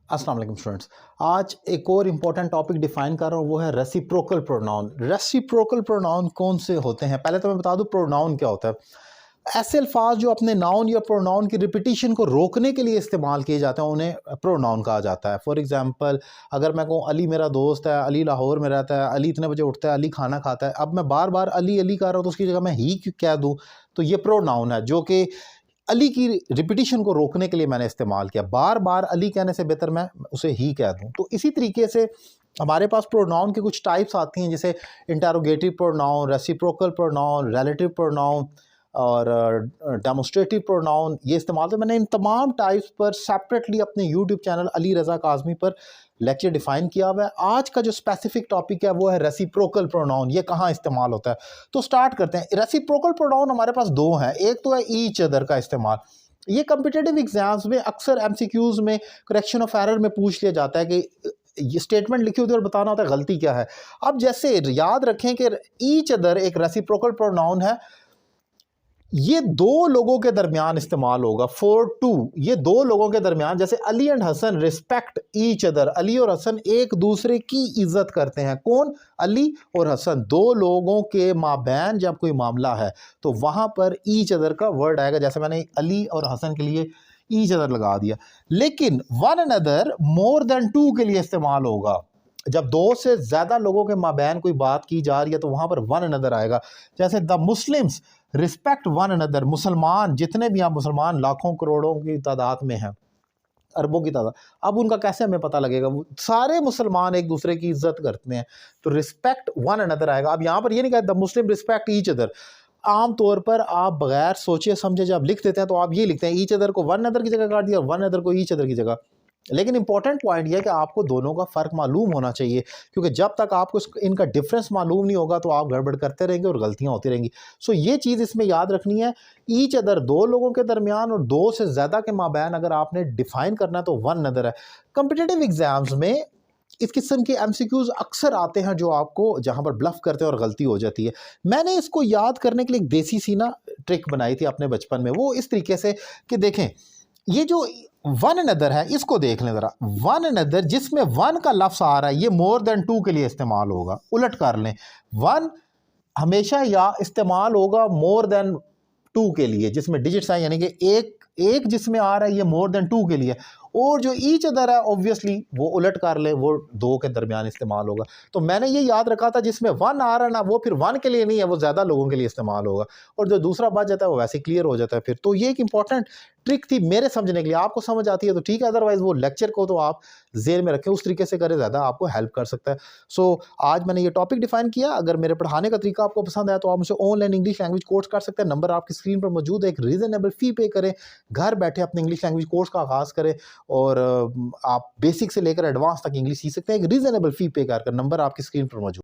अस्सलाम वालेकुम स्टूडेंट्स। आज एक और इम्पॉर्टेंट टॉपिक डिफाइन कर रहा हूँ, वो है रेसिप्रोकल प्रोनाउन। रेसिप्रोकल प्रोनाउन कौन से होते हैं? पहले तो मैं बता दूँ प्रोनाउन क्या होता है। ऐसे अल्फाज जो अपने नाउन या प्रोनाउन की रिपीटिशन को रोकने के लिए इस्तेमाल किए जाते हैं उन्हें प्रोनाउन कहा जाता है। फॉर एग्जांपल, अगर मैं कहूँ अली मेरा दोस्त है, अली लाहौर में रहता है, अली इतने बजे उठता है, अली खाना खाता है, अब मैं बार बार अली अली कर रहा हूँ तो उसकी जगह मैं ही क्यों कह दूँ? तो ये प्रोनाउन है जो कि अली की रिपीटिशन को रोकने के लिए मैंने इस्तेमाल किया। बार बार अली कहने से बेहतर मैं उसे ही कह दूं। तो इसी तरीके से हमारे पास प्रोनाउन की कुछ टाइप्स आती हैं, जैसे interrogative pronoun, reciprocal pronoun, relative pronoun और डेमोस्ट्रेटिव प्रोनाउन। ये इस्तेमाल तो मैंने इन तमाम टाइप्स पर सेपरेटली अपने यूट्यूब चैनल अली रज़ा काज़मी पर लेक्चर डिफाइन किया हुआ है। आज का जो स्पेसिफिक टॉपिक है वो है रेसिप्रोकल प्रोनाउन। ये कहाँ इस्तेमाल होता है? तो स्टार्ट करते हैं। रेसिप्रोकल प्रोनाउन हमारे पास दो हैं। एक तो है ईच अदर का इस्तेमाल। ये कम्पिटिटिव एग्जाम्स में अक्सर एमसीक्यूज में करेक्शन ऑफ एरर में पूछ लिया जाता है कि ये स्टेटमेंट लिखी होती है और बताना होता है गलती क्या है। अब जैसे याद रखें कि ईच अदर एक रेसिप्रोकल प्रोनाउन है, ये दो लोगों के दरमियान इस्तेमाल होगा। फॉर टू, ये दो लोगों के दरमियान, जैसे Ali and Hasan respect each other, Ali और हसन एक दूसरे की इज्जत करते हैं। कौन? अली और हसन। दो लोगों के माबैन जब कोई मामला है तो वहां पर ईच अदर का वर्ड आएगा, जैसे मैंने अली और हसन के लिए ईच अदर लगा दिया। लेकिन one another more than two के लिए इस्तेमाल होगा। जब दो से ज्यादा लोगों के माबैन कोई बात की जा रही है तो वहां पर वन अनदर आएगा। जैसे the Muslims respect one another, मुसलमान जितने भी आप मुसलमान लाखों करोड़ों की तादाद में हैं, अरबों की तादाद, अब उनका कैसे हमें पता लगेगा? वो सारे मुसलमान एक दूसरे की इज्जत करते हैं, तो रिस्पेक्ट वन अनदर आएगा। अब यहाँ पर ये नहीं कहा the Muslim respect each other. आम तौर पर आप बगैर सोचे समझे जब लिख देते हैं तो आप ये लिखते हैं ईच अदर को वन अदर की जगह काट दिया, वन अदर को ईच अदर की जगह। लेकिन इंपॉर्टेंट पॉइंट यह है कि आपको दोनों का फ़र्क मालूम होना चाहिए, क्योंकि जब तक आपको इनका डिफरेंस मालूम नहीं होगा तो आप गड़बड़ करते रहेंगे और गलतियां होती रहेंगी। सो ये चीज़ इसमें याद रखनी है। ईच अदर दो लोगों के दरमियान, और दो से ज़्यादा के माबैन अगर आपने डिफाइन करना है तो वन अदर है। कंपिटिटिव एग्जाम्स में इस किस्म के एमसीक्यूज अक्सर आते हैं जो आपको जहां पर ब्लफ करते हैं और गलती हो जाती है। मैंने इसको याद करने के लिए एक देसी सी ना ट्रिक बनाई थी अपने बचपन में। वो इस तरीके से कि देखें, ये जो वन अनदर है इसको देख लें ज़रा। वन अनदर जिसमें वन का लफ्ज़ आ रहा है ये मोर देन टू के लिए इस्तेमाल होगा। उलट कर लें, वन हमेशा या इस्तेमाल होगा मोर देन टू के लिए जिसमें डिजिट्स हैं, यानी कि एक एक जिसमें आ रहा है ये मोर देन टू के लिए, और जो ईच अदर है ऑब्वियसली वो उलट कर ले, वो दो के दरमियान इस्तेमाल होगा। तो मैंने ये याद रखा था जिसमें वन आ रहा है ना वो फिर वन के लिए नहीं है, वो ज़्यादा लोगों के लिए इस्तेमाल होगा, और जो दूसरा बच जाता है वो वैसे क्लियर हो जाता है फिर। तो ये एक इंपॉर्टेंट ट्रिक थी मेरे समझने के लिए। आपको समझ आती है तो ठीक है, अदरवाइज वो लेक्चर को तो आप जेर में रखें, उस तरीके से करें, ज़्यादा आपको हेल्प कर सकता है। सो आज मैंने ये टॉपिक डिफाइन किया। अगर मेरे पढ़ाने का तरीका आपको पसंद आया तो आप मुझे ऑनलाइन इंग्लिश लैंग्वेज कोर्स कर सकते हैं। नंबर आपकी स्क्रीन पर मौजूद है। एक रीजनेबल फ़ी पे करें, घर बैठे अपने इंग्लिश लैंग्वेज कोर्स का आगाज़ करें, और आप बेसिक से लेकर एडवांस तक इंग्लिश सीख सकते हैं एक रीजनेबल फ़ी पे कर। नंबर आपकी स्क्रीन पर मौजूद।